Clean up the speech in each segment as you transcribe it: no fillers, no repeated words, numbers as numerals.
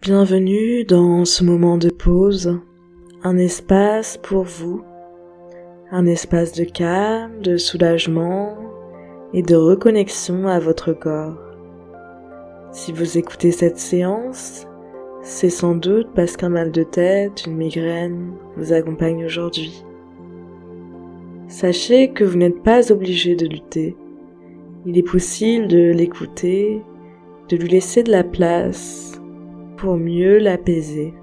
Bienvenue dans ce moment de pause, un espace pour vous, un espace de calme, de soulagement et de reconnexion à votre corps. Si vous écoutez cette séance, c'est sans doute parce qu'un mal de tête, une migraine vous accompagne aujourd'hui. Sachez que vous n'êtes pas obligé de lutter. Il est possible de l'écouter, de lui laisser de la place pour mieux l'apaiser.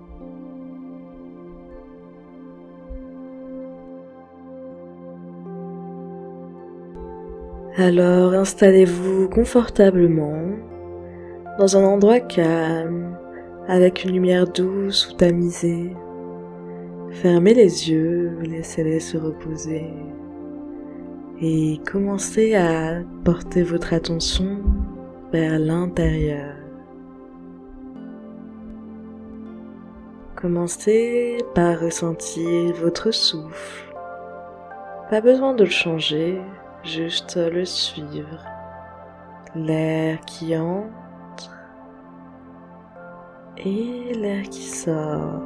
Alors installez-vous confortablement dans un endroit calme, avec une lumière douce ou tamisée. Fermez les yeux, laissez-les se reposer et commencez à porter votre attention vers l'intérieur. Commencez par ressentir votre souffle. Pas besoin de le changer, juste le suivre. L'air qui entre et l'air qui sort.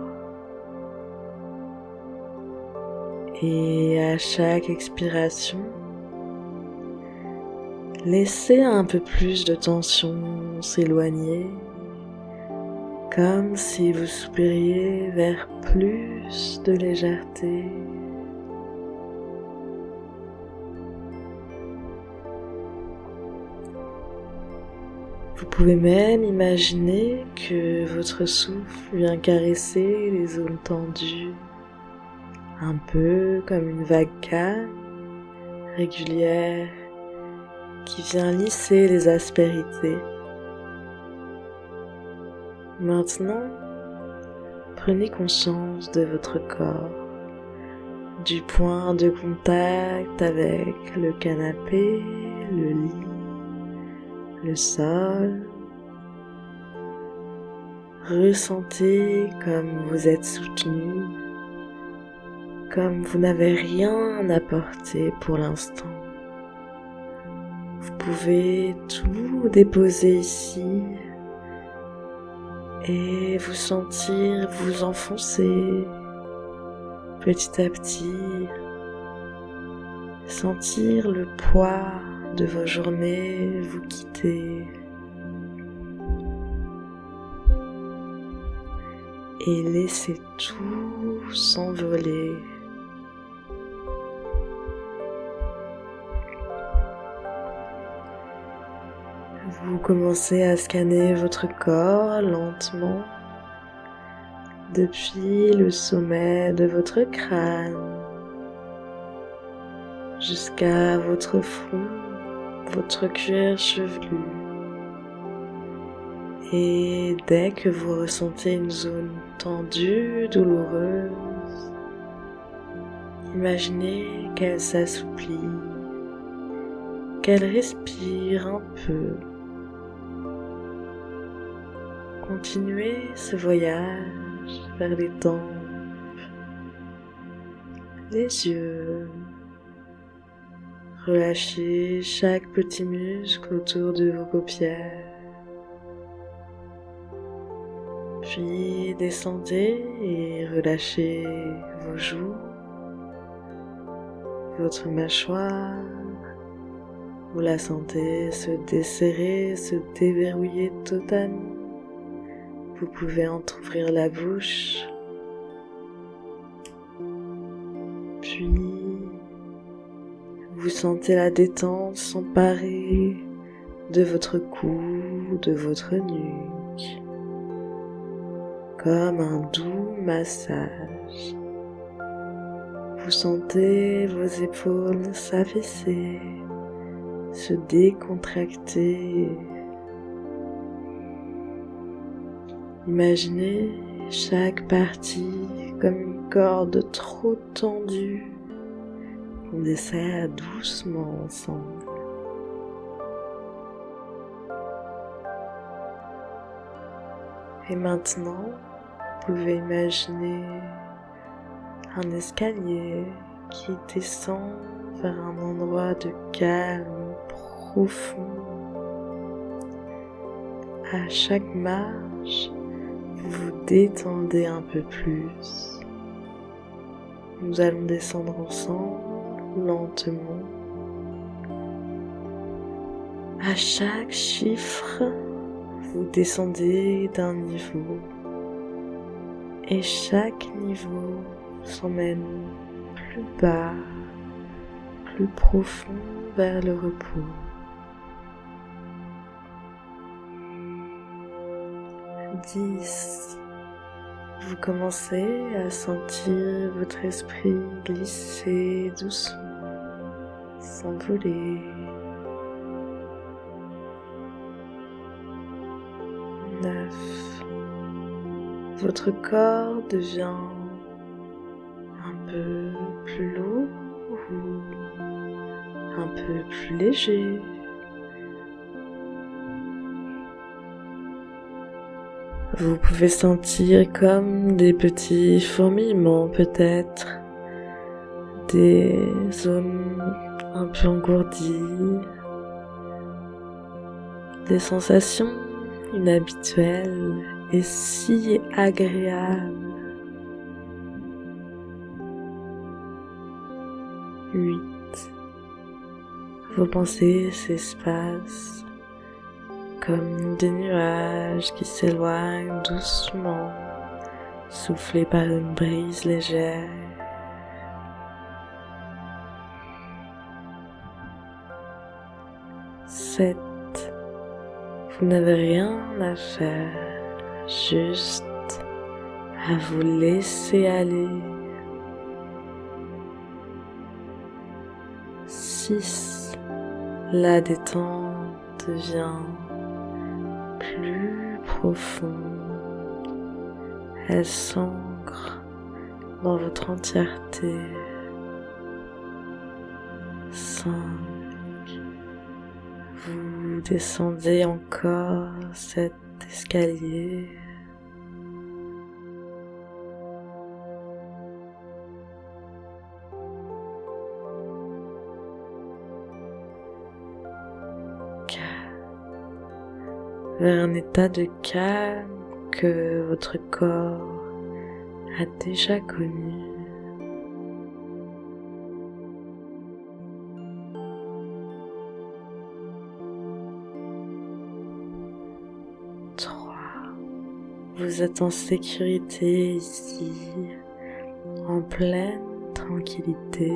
Et à chaque expiration, laissez un peu plus de tension s'éloigner, comme si vous soupiriez vers plus de légèreté. Vous pouvez même imaginer que votre souffle vient caresser les zones tendues, un peu comme une vague calme, régulière, qui vient lisser les aspérités. Maintenant, prenez conscience de votre corps, du point de contact avec le canapé, le lit, le sol. Ressentez comme vous êtes soutenu, comme vous n'avez rien à porter pour l'instant. Vous pouvez tout déposer ici et vous sentir vous enfoncer petit à petit, sentir le poids de vos journées vous quitter et laisser tout s'envoler. Vous commencez à scanner votre corps lentement depuis le sommet de votre crâne jusqu'à votre front, votre cuir chevelu. Et dès que vous ressentez une zone tendue, douloureuse, imaginez qu'elle s'assouplit, qu'elle respire un peu. Continuez ce voyage vers les tempes, les yeux. Relâchez chaque petit muscle autour de vos paupières. Puis descendez et relâchez vos joues, votre mâchoire. Vous la sentez se desserrer, se déverrouiller totalement. Vous pouvez entrouvrir la bouche. Puis, vous sentez la détente s'emparer de votre cou, de votre nuque, comme un doux massage. Vous sentez vos épaules s'affaisser, se décontracter. Imaginez chaque partie comme une corde trop tendue qu'on desserre doucement ensemble. Et maintenant, vous pouvez imaginer un escalier qui descend vers un endroit de calme profond. À chaque marche, vous vous détendez un peu plus. Nous allons descendre ensemble, lentement. À chaque chiffre, vous descendez d'un niveau. Et chaque niveau s'emmène plus bas, plus profond vers le repos. 10. Vous commencez à sentir votre esprit glisser doucement, s'envoler. 9. Votre corps devient un peu plus lourd ou un peu plus léger. Vous pouvez sentir comme des petits fourmillements peut-être, des zones un peu engourdies, des sensations inhabituelles et si agréables. 8. Vos pensées s'espacent comme des nuages qui s'éloignent doucement, soufflés par une brise légère. 7. Vous n'avez rien à faire, juste à vous laisser aller. 6. La détente devient plus profonde. Elle s'ancre dans votre entièreté. 5. Vous descendez encore cet escalier. 4. Vers un état de calme que votre corps a déjà connu. 3. Vous êtes en sécurité ici, en pleine tranquillité.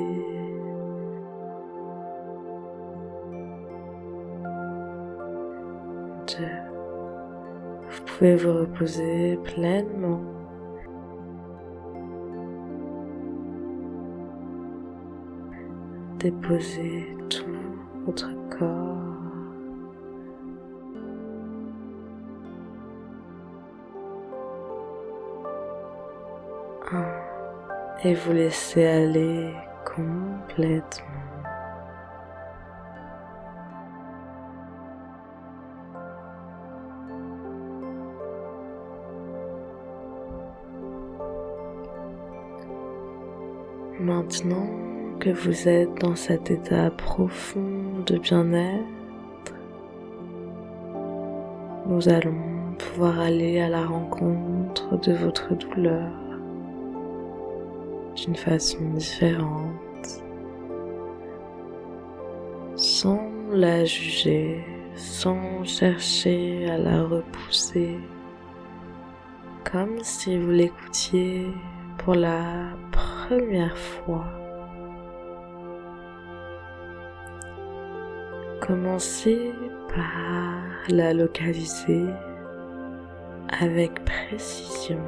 2. Vous pouvez vous reposer pleinement. 1. Déposez tout votre corps. 1. Et vous laissez aller complètement. Maintenant que vous êtes dans cet état profond de bien-être, nous allons pouvoir aller à la rencontre de votre douleur d'une façon différente, sans la juger, sans chercher à la repousser, comme si vous l'écoutiez pour la première fois. Commencez par la localiser avec précision.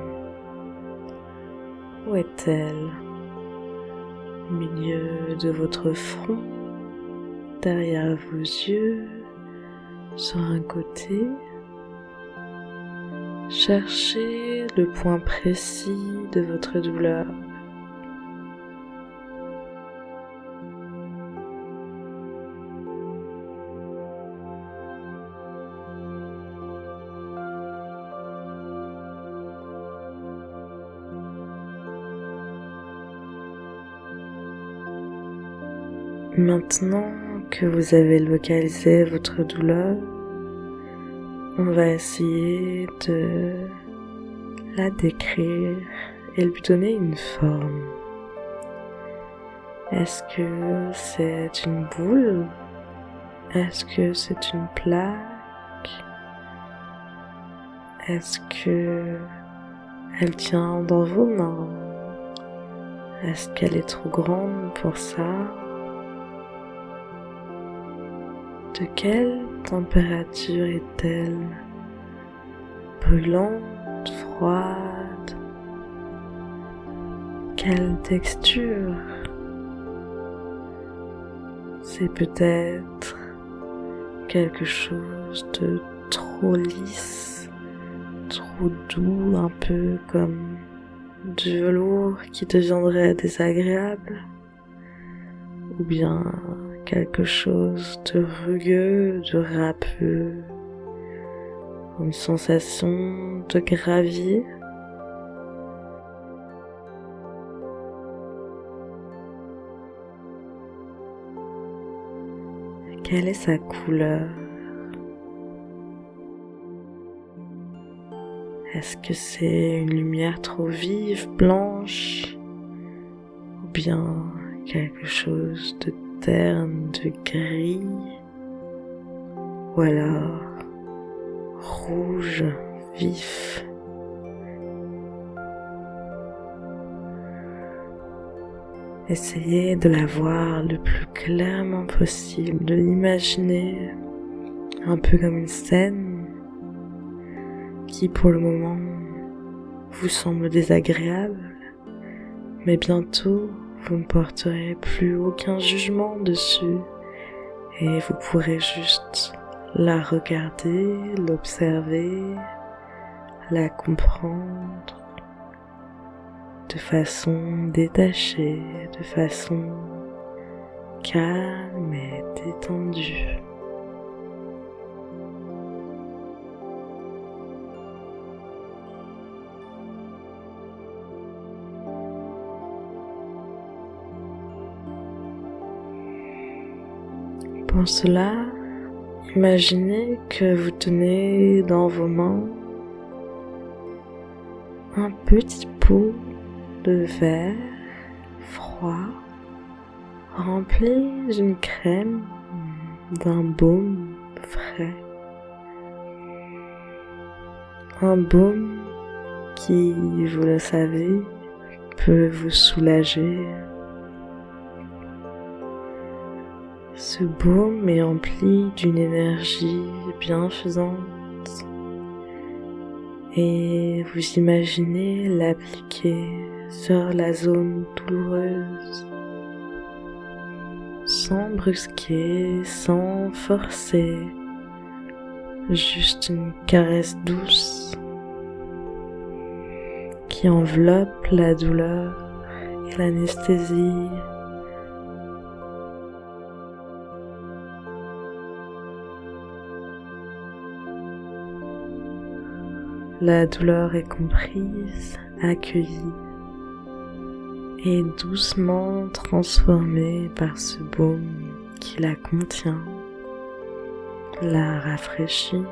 Où est-elle? Au milieu de votre front, derrière vos yeux, sur un côté. Cherchez le point précis de votre douleur. Maintenant que vous avez localisé votre douleur, on va essayer de la décrire et lui donner une forme. Est-ce que c'est une boule? Est-ce que c'est une plaque? Est-ce que elle tient dans vos mains? Est-ce qu'elle est trop grande pour ça? De quelle température est-elle? Brûlante, froide? Quelle texture? C'est peut-être quelque chose de trop lisse, trop doux, un peu comme du velours qui deviendrait désagréable, ou bien quelque chose de rugueux, de râpeux, une sensation de gravier. Quelle est sa couleur? Est-ce que c'est une lumière trop vive, blanche, ou bien quelque chose de terne, de gris, ou alors rouge, vif? Essayez de la voir le plus clairement possible, de l'imaginer un peu comme une scène qui pour le moment vous semble désagréable, mais bientôt vous ne porterez plus aucun jugement dessus et vous pourrez juste la regarder, l'observer, la comprendre de façon détachée, de façon calme et détendue. Pour cela, imaginez que vous tenez dans vos mains un petit pot de verre froid rempli d'une crème, d'un baume frais. Un baume qui, vous le savez, peut vous soulager. Ce baume est empli d'une énergie bienfaisante et vous imaginez l'appliquer sur la zone douloureuse, sans brusquer, sans forcer, juste une caresse douce qui enveloppe la douleur et l'anesthésie. La douleur est comprise, accueillie et doucement transformée par ce baume qui la contient, la rafraîchit.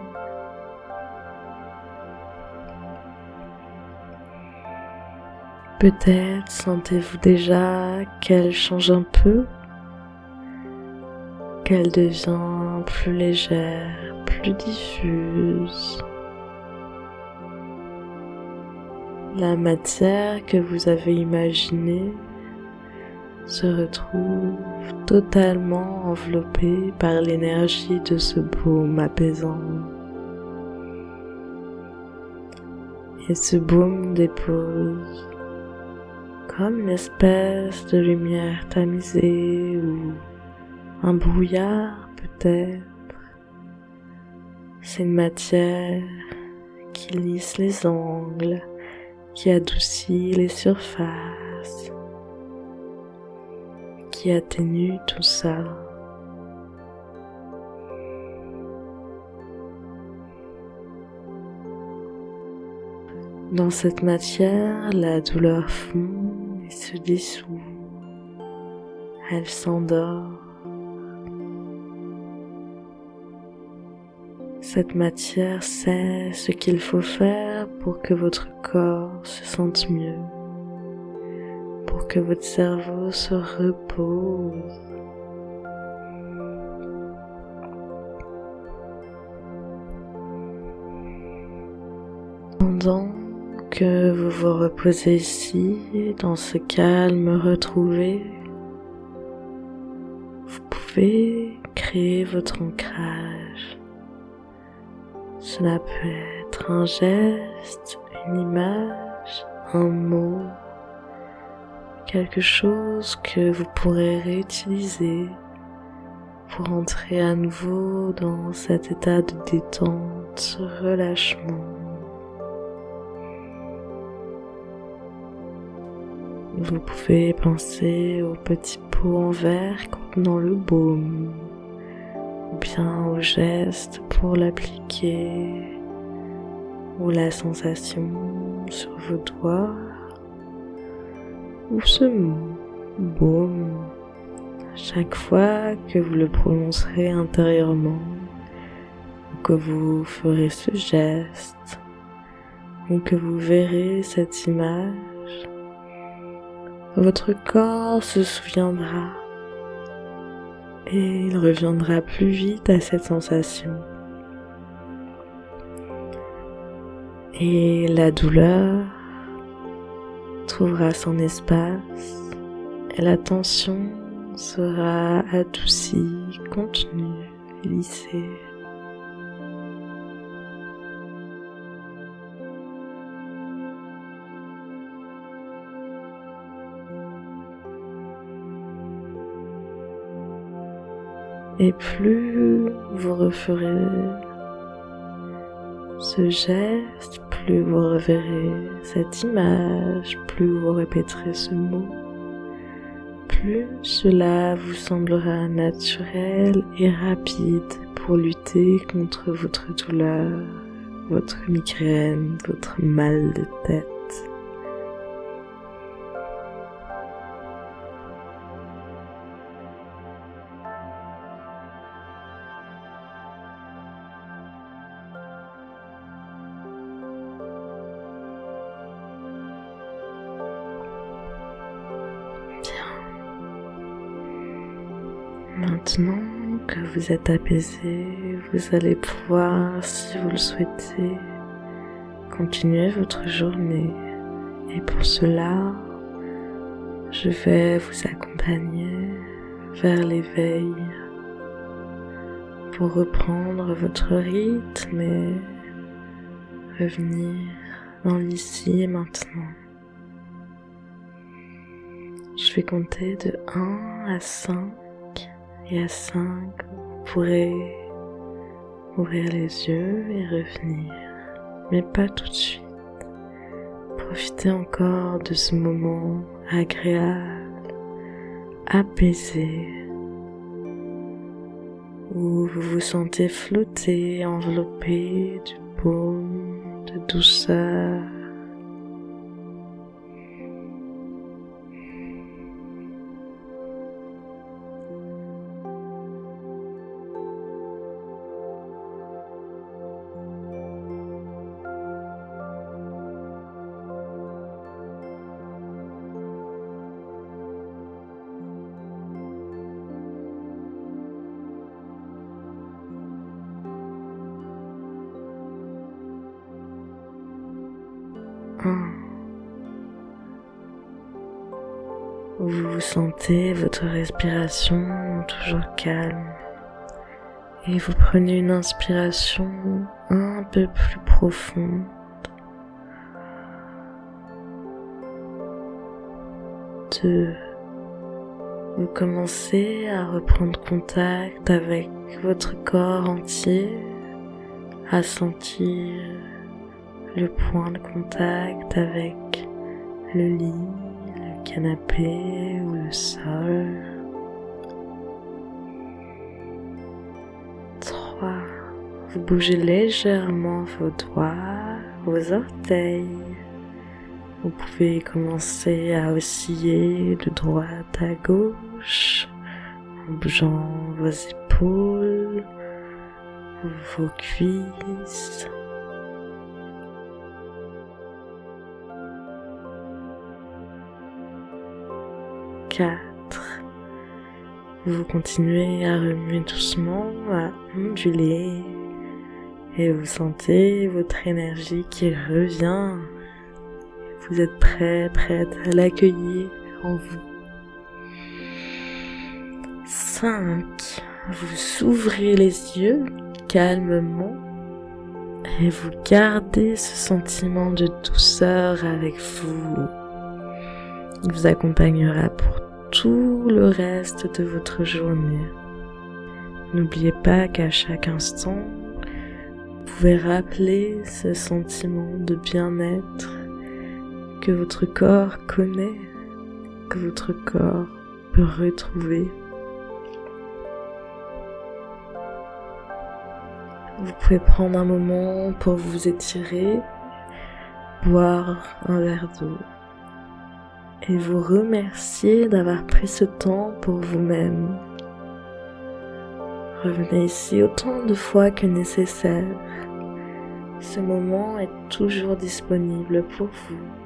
Peut-être sentez-vous déjà qu'elle change un peu, qu'elle devient plus légère, plus diffuse. La matière que vous avez imaginée se retrouve totalement enveloppée par l'énergie de ce baume apaisant. Et ce baume dépose comme une espèce de lumière tamisée ou un brouillard peut-être. C'est une matière qui lisse les angles, qui adoucit les surfaces, qui atténue tout ça. Dans cette matière, la douleur fond et se dissout. Elle s'endort. cette matière sait ce qu'il faut faire pour que votre corps se sente mieux, pour que votre cerveau se repose. Pendant que vous vous reposez ici, dans ce calme retrouvé, vous pouvez créer votre ancrage. Cela peut être un geste, une image, un mot, quelque chose que vous pourrez réutiliser pour entrer à nouveau dans cet état de détente, ce relâchement. Vous pouvez penser au petit pot en verre contenant le baume, ou bien au geste pour l'appliquer, ou la sensation sur vos doigts, ou ce mot, baume, chaque fois que vous le prononcerez intérieurement, ou que vous ferez ce geste, ou que vous verrez cette image, votre corps se souviendra et il reviendra plus vite à cette sensation. Et la douleur trouvera son espace et la tension sera adoucie, contenue, lissée. Et plus vous referez ce geste, plus vous reverrez cette image, plus vous répéterez ce mot, plus cela vous semblera naturel et rapide pour lutter contre votre douleur, votre migraine, votre mal de tête. Maintenant que vous êtes apaisé, vous allez pouvoir, si vous le souhaitez, continuer votre journée. Et pour cela, je vais vous accompagner vers l'éveil pour reprendre votre rythme et revenir dans l'ici et maintenant. Je vais compter de 1 à 5. Et à 5, vous pourrez ouvrir les yeux et revenir, mais pas tout de suite. Profitez encore de ce moment agréable, apaisé, où vous vous sentez flotter, enveloppé du baume, de douceur. Vous sentez votre respiration toujours calme et vous prenez une inspiration un peu plus profonde. 2. Vous commencez à reprendre contact avec votre corps entier, à sentir le point de contact avec le lit, le canapé ou le sol. 3. Vous bougez légèrement vos doigts, vos orteils. Vous pouvez commencer à osciller de droite à gauche en bougeant vos épaules, vos cuisses, quatre. Vous continuez à remuer doucement, à onduler, et vous sentez votre énergie qui revient. Vous êtes prête à l'accueillir en vous. 5. Vous ouvrez les yeux calmement et vous gardez ce sentiment de douceur avec vous. Il vous accompagnera pour tout le reste de votre journée. N'oubliez pas qu'à chaque instant, vous pouvez rappeler ce sentiment de bien-être que votre corps connaît, que votre corps peut retrouver. Vous pouvez prendre un moment pour vous étirer, boire un verre d'eau et vous remercier d'avoir pris ce temps pour vous-même. Revenez ici autant de fois que nécessaire. Ce moment est toujours disponible pour vous.